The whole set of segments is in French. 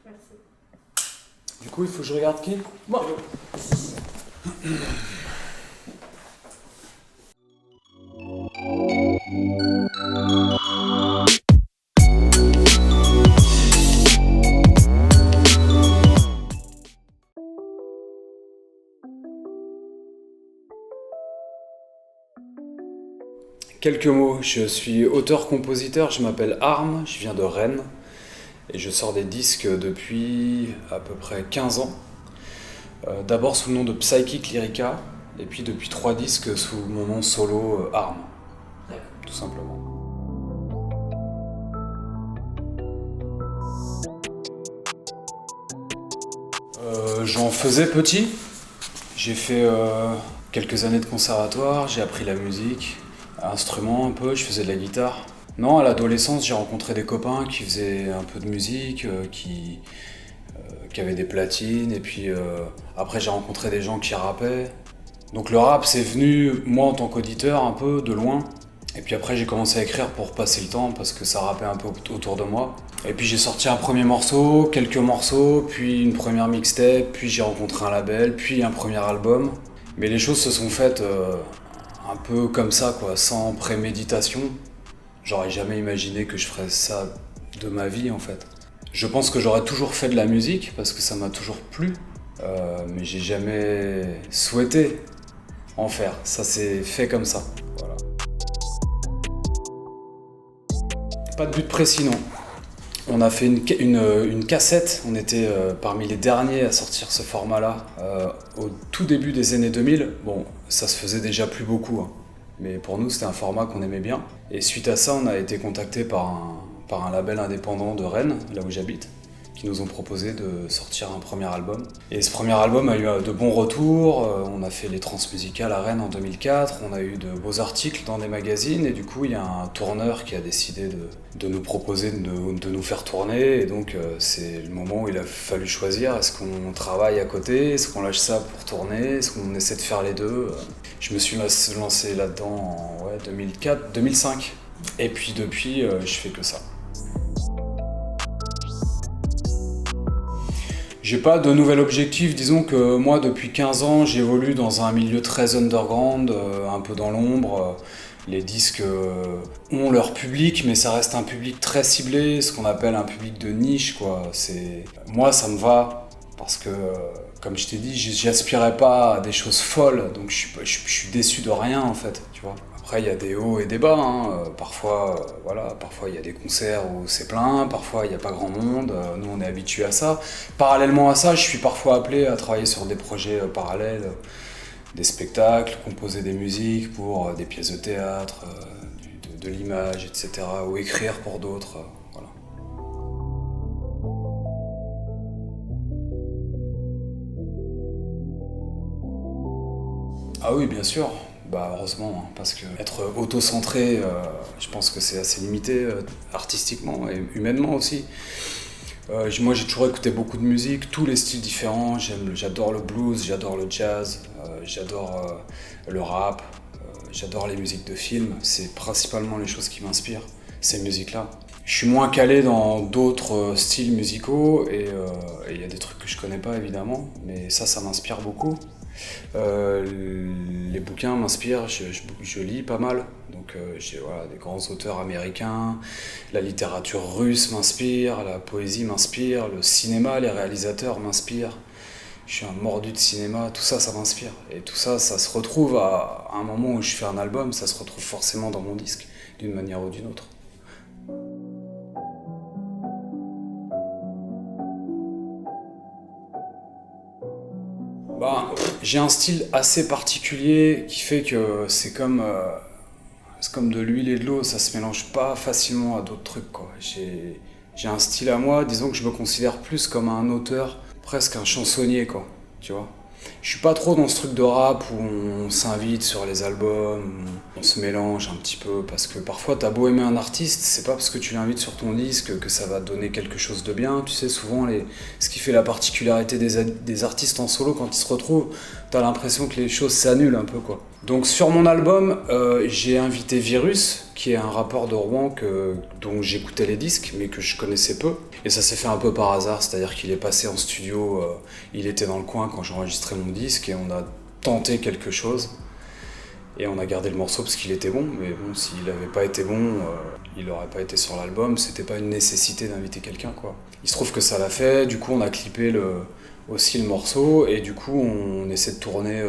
Merci. Du coup, il faut que je regarde qui? Moi. Quelques mots, je suis auteur-compositeur, je m'appelle Arm, je viens de Rennes et je sors des disques depuis à peu près 15 ans. D'abord sous le nom de Psychic Lyrica et puis depuis 3 disques sous mon nom solo Arm, tout simplement. J'en faisais petit, j'ai fait quelques années de conservatoire, j'ai appris la musique, instrument un peu, je faisais de la guitare. Non, à l'adolescence, j'ai rencontré des copains qui faisaient un peu de musique, qui avaient des platines, et puis après j'ai rencontré des gens qui rappaient. Donc le rap, c'est venu, moi en tant qu'auditeur, un peu de loin. Et puis après j'ai commencé à écrire pour passer le temps, parce que ça rappait un peu autour de moi. Et puis j'ai sorti un premier morceau, quelques morceaux, puis une première mixtape, puis j'ai rencontré un label, puis un premier album. Mais les choses se sont faites un peu comme ça, quoi, sans préméditation. J'aurais jamais imaginé que je ferais ça de ma vie, en fait. Je pense que j'aurais toujours fait de la musique, parce que ça m'a toujours plu. Mais j'ai jamais souhaité en faire. Ça s'est fait comme ça. Voilà. Pas de but précis, non. On a fait une cassette, on était parmi les derniers à sortir ce format-là au tout début des années 2000. Bon, ça se faisait déjà plus beaucoup, hein. Mais pour nous c'était un format qu'on aimait bien. Et suite à ça, on a été contacté par un label indépendant de Rennes, là où j'habite, qui nous ont proposé de sortir un premier album. Et ce premier album a eu de bons retours, on a fait les transmusicales à Rennes en 2004, on a eu de beaux articles dans des magazines, et du coup il y a un tourneur qui a décidé de nous proposer de nous faire tourner, et donc c'est le moment où il a fallu choisir, est-ce qu'on travaille à côté, est-ce qu'on lâche ça pour tourner, est-ce qu'on essaie de faire les deux. Je me suis lancé là-dedans en 2004, 2005, et puis depuis je fais que ça. J'ai pas de nouvel objectif, disons que moi depuis 15 ans j'évolue dans un milieu très underground, un peu dans l'ombre. Les disques ont leur public, mais ça reste un public très ciblé, ce qu'on appelle un public de niche, quoi. Moi ça me va, parce que comme je t'ai dit, j'aspirais pas à des choses folles, donc je suis déçu de rien en fait, tu vois. Après, il y a des hauts et des bas, hein. Parfois, parfois il y a des concerts où c'est plein, parfois il n'y a pas grand monde. Nous, on est habitués à ça. Parallèlement à ça, je suis parfois appelé à travailler sur des projets parallèles, des spectacles, composer des musiques pour des pièces de théâtre, de l'image, etc. Ou écrire pour d'autres. Voilà. Ah oui, bien sûr. Bah heureusement, hein, parce que être auto-centré, je pense que c'est assez limité artistiquement et humainement aussi. Moi j'ai toujours écouté beaucoup de musique, tous les styles différents, j'adore le blues, j'adore le jazz, j'adore le rap, j'adore les musiques de films, c'est principalement les choses qui m'inspirent, ces musiques-là. Je suis moins calé dans d'autres styles musicaux et il y a des trucs que je connais pas évidemment, mais ça m'inspire beaucoup. Les bouquins m'inspirent, je lis pas mal, donc j'ai des grands auteurs américains, la littérature russe m'inspire, la poésie m'inspire, le cinéma, les réalisateurs m'inspirent. Je suis un mordu de cinéma, tout ça, ça m'inspire. Et tout ça, ça se retrouve à un moment où je fais un album, ça se retrouve forcément dans mon disque, d'une manière ou d'une autre. J'ai un style assez particulier qui fait que c'est comme de l'huile et de l'eau, ça se mélange pas facilement à d'autres trucs, quoi. J'ai un style à moi, disons que je me considère plus comme un auteur, presque un chansonnier, quoi, tu vois. Je suis pas trop dans ce truc de rap où on s'invite sur les albums, où on se mélange un petit peu, parce que parfois t'as beau aimer un artiste, c'est pas parce que tu l'invites sur ton disque que ça va te donner quelque chose de bien. Tu sais, souvent ce qui fait la particularité des artistes en solo, quand ils se retrouvent, t'as l'impression que les choses s'annulent un peu, quoi. Donc sur mon album, j'ai invité Virus, qui est un rappeur de Rouen dont j'écoutais les disques, mais que je connaissais peu. Et ça s'est fait un peu par hasard, c'est-à-dire qu'il est passé en studio, il était dans le coin quand j'enregistrais mon disque, et on a tenté quelque chose. Et on a gardé le morceau parce qu'il était bon, mais bon, s'il n'avait pas été bon, il n'aurait pas été sur l'album. C'était pas une nécessité d'inviter quelqu'un, quoi. Il se trouve que ça l'a fait, du coup on a clippé aussi le morceau, et du coup on essaie de tourner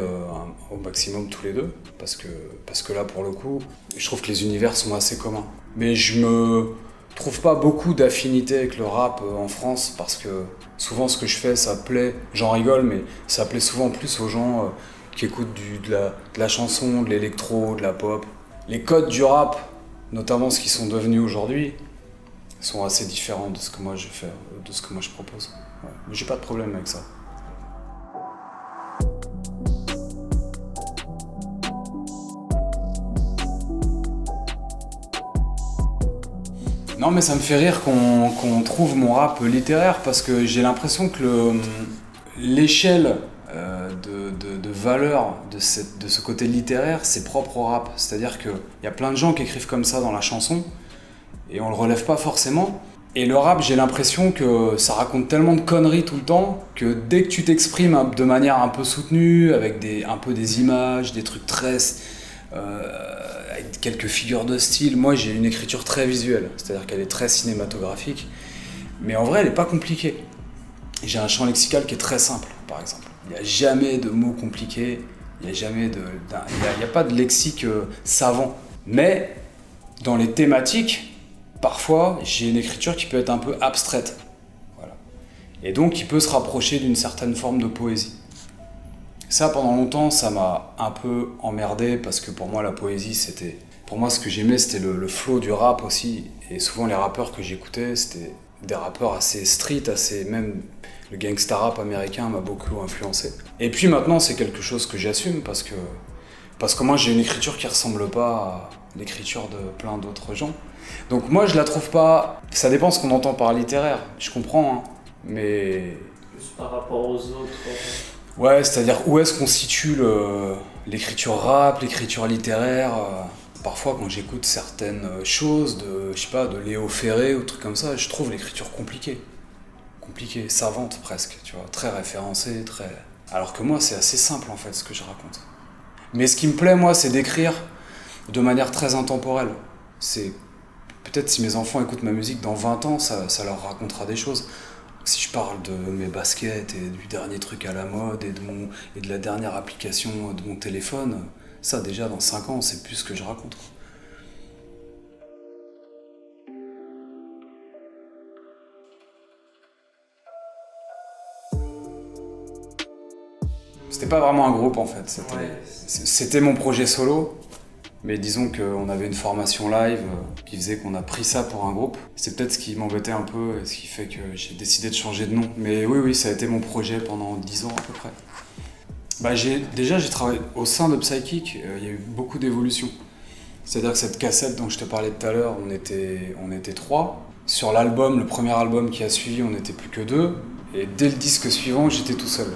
au maximum tous les deux, parce que là pour le coup, je trouve que les univers sont assez communs. Mais je me trouve pas beaucoup d'affinité avec le rap en France, parce que souvent ce que je fais, ça plaît, j'en rigole, mais ça plaît souvent plus aux gens qui écoutent de la chanson, de l'électro, de la pop. Les codes du rap, notamment ce qu'ils sont devenus aujourd'hui, sont assez différents de ce que moi je fais, de ce que moi je propose. Ouais. Mais j'ai pas de problème avec ça. Non, mais ça me fait rire qu'on trouve mon rap littéraire, parce que j'ai l'impression que l'échelle de valeur de ce côté littéraire, c'est propre au rap. C'est-à-dire qu'il y a plein de gens qui écrivent comme ça dans la chanson, et on le relève pas forcément. Et le rap, j'ai l'impression que ça raconte tellement de conneries tout le temps, que dès que tu t'exprimes de manière un peu soutenue, avec un peu des images, des trucs très... avec quelques figures de style, moi j'ai une écriture très visuelle, c'est-à-dire qu'elle est très cinématographique, mais en vrai elle est pas compliquée. J'ai un champ lexical qui est très simple, par exemple. Il n'y a jamais de mots compliqués, il n'y a pas de lexique savant. Mais dans les thématiques, parfois, j'ai une écriture qui peut être un peu abstraite. Voilà. Et donc, qui peut se rapprocher d'une certaine forme de poésie. Ça, pendant longtemps, ça m'a un peu emmerdé, parce que pour moi, la poésie, c'était... Pour moi, ce que j'aimais, c'était le flow du rap aussi. Et souvent, les rappeurs que j'écoutais, c'était des rappeurs assez street, assez... Même le gangsta rap américain m'a beaucoup influencé. Et puis maintenant, c'est quelque chose que j'assume, parce que moi, j'ai une écriture qui ressemble pas à l'écriture de plein d'autres gens. Donc moi, je la trouve pas... Ça dépend ce qu'on entend par littéraire, je comprends, hein, mais... Plus par rapport aux autres. Ouais, c'est-à-dire où est-ce qu'on situe l'écriture rap, l'écriture littéraire. Parfois, quand j'écoute certaines choses je sais pas, de Léo Ferré ou trucs comme ça, je trouve l'écriture compliquée. Compliquée, savante presque, tu vois, très référencée, très... Alors que moi, c'est assez simple en fait ce que je raconte. Mais ce qui me plaît, moi, c'est d'écrire de manière très intemporelle. C'est peut-être si mes enfants écoutent ma musique dans 20 ans, ça leur racontera des choses. Si je parle de mes baskets et du dernier truc à la mode et de la dernière application de mon téléphone, ça déjà dans 5 ans, on sait plus ce que je raconte. C'était pas vraiment un groupe en fait, c'était mon projet solo. Mais disons qu'on avait une formation live qui faisait qu'on a pris ça pour un groupe. C'est peut-être ce qui m'embêtait un peu et ce qui fait que j'ai décidé de changer de nom. Mais oui, ça a été mon projet pendant 10 ans à peu près. J'ai travaillé au sein de Psychic, il y a eu beaucoup d'évolutions. C'est-à-dire que cette cassette dont je te parlais tout à l'heure, on était 3. Sur l'album, le premier album qui a suivi, on n'était plus que 2. Et dès le disque suivant, j'étais tout seul.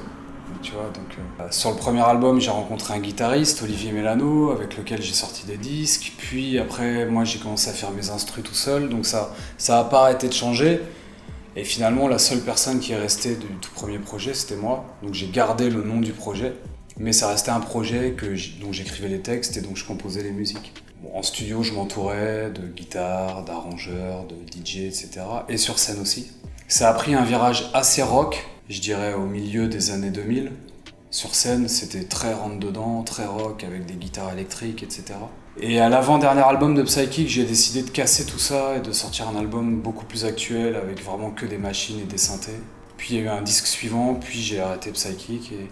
Tu vois, donc, sur le premier album, j'ai rencontré un guitariste, Olivier Mélano, avec lequel j'ai sorti des disques. Puis après, moi, j'ai commencé à faire mes instrus tout seul. Donc ça a pas arrêté de changer. Et finalement, la seule personne qui est restée du tout premier projet, c'était moi. Donc j'ai gardé le nom du projet. Mais ça restait un projet dont j'écrivais les textes et dont je composais les musiques. Bon, en studio, je m'entourais de guitares, d'arrangeurs, de DJ, etc. Et sur scène aussi. Ça a pris un virage assez rock, je dirais au milieu des années 2000. Sur scène, c'était très rentre-dedans, très rock, avec des guitares électriques, etc. Et à l'avant-dernier album de Psychic, j'ai décidé de casser tout ça et de sortir un album beaucoup plus actuel, avec vraiment que des machines et des synthés. Puis il y a eu un disque suivant, puis j'ai arrêté Psychic et...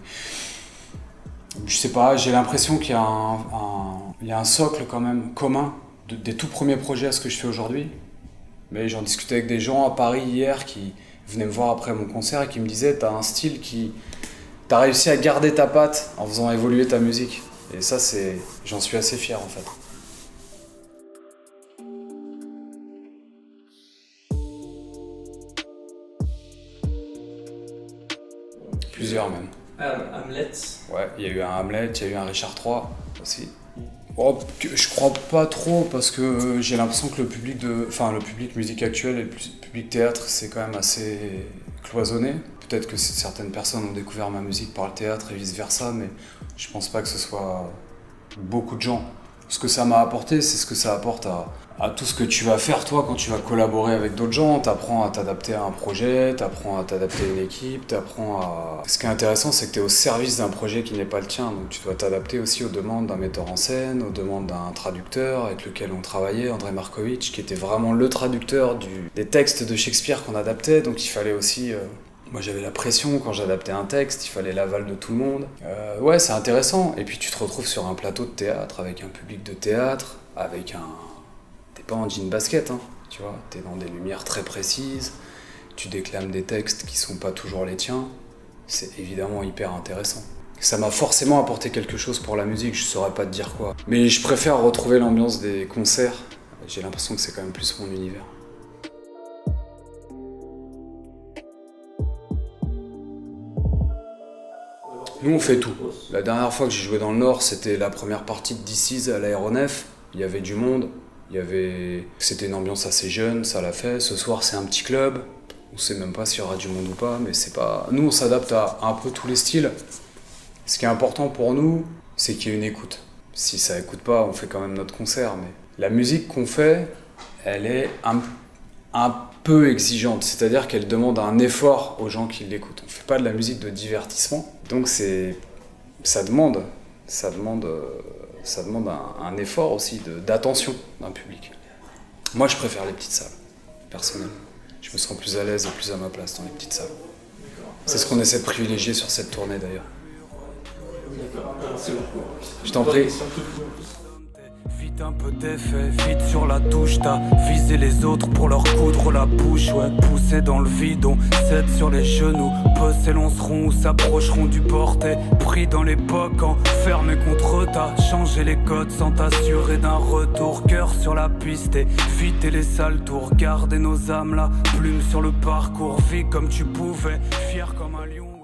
Je sais pas, j'ai l'impression qu'il y a un socle quand même commun des tout premiers projets à ce que je fais aujourd'hui. Mais j'en discutais avec des gens à Paris hier qui venaient me voir après mon concert et qui me disaient « T'as un style t'as réussi à garder ta patte en faisant évoluer ta musique. » Et ça, j'en suis assez fier en fait. Plusieurs même. Hamlet. Ouais, il y a eu un Hamlet, il y a eu un Richard III aussi. Oh, je crois pas trop parce que j'ai l'impression que le public musique actuelle et le public théâtre, c'est quand même assez cloisonné. Peut-être que certaines personnes ont découvert ma musique par le théâtre et vice versa, mais je pense pas que ce soit beaucoup de gens. Ce que ça m'a apporté, c'est ce que ça apporte à tout ce que tu vas faire toi quand tu vas collaborer avec d'autres gens. T'apprends à t'adapter à un projet, t'apprends à t'adapter à une équipe, t'apprends à... Ce qui est intéressant, c'est que t'es au service d'un projet qui n'est pas le tien, donc tu dois t'adapter aussi aux demandes d'un metteur en scène, aux demandes d'un traducteur avec lequel on travaillait, André Markovitch, qui était vraiment le traducteur des textes de Shakespeare qu'on adaptait, donc il fallait aussi... Moi j'avais la pression quand j'adaptais un texte, il fallait l'aval de tout le monde. Ouais, c'est intéressant. Et puis tu te retrouves sur un plateau de théâtre avec un public de théâtre, avec un... T'es pas en jean basket, hein, tu vois. T'es dans des lumières très précises, tu déclames des textes qui sont pas toujours les tiens. C'est évidemment hyper intéressant. Ça m'a forcément apporté quelque chose pour la musique, je saurais pas te dire quoi. Mais je préfère retrouver l'ambiance des concerts. J'ai l'impression que c'est quand même plus mon univers. Nous, on fait tout. La dernière fois que j'ai joué dans le Nord, c'était la première partie de DC's à l'Aéronef. Il y avait du monde, c'était une ambiance assez jeune, ça l'a fait. Ce soir, c'est un petit club. On sait même pas s'il y aura du monde ou pas, mais c'est pas... Nous, on s'adapte à un peu tous les styles. Ce qui est important pour nous, c'est qu'il y ait une écoute. Si ça écoute pas, on fait quand même notre concert, mais... La musique qu'on fait, elle est un peu exigeante, c'est-à-dire qu'elle demande un effort aux gens qui l'écoutent. On fait pas de la musique de divertissement, donc ça demande un effort aussi d'attention d'un public. Moi, je préfère les petites salles, personnellement. Je me sens plus à l'aise et plus à ma place dans les petites salles. C'est ce qu'on essaie de privilégier sur cette tournée d'ailleurs. D'accord, merci beaucoup. Je t'en prie. Vite un peu d'effet, vite sur la touche, t'as visé les autres pour leur coudre la bouche, ouais, poussé dans le vide, on cède sur les genoux, peu s'élanceront ou s'approcheront du porté, pris dans l'époque, enfermé contre eux, t'as changé les codes sans t'assurer d'un retour, cœur sur la piste, éviter les sales tours, garder nos âmes là, plume sur le parcours, vis comme tu pouvais, fier comme un lion.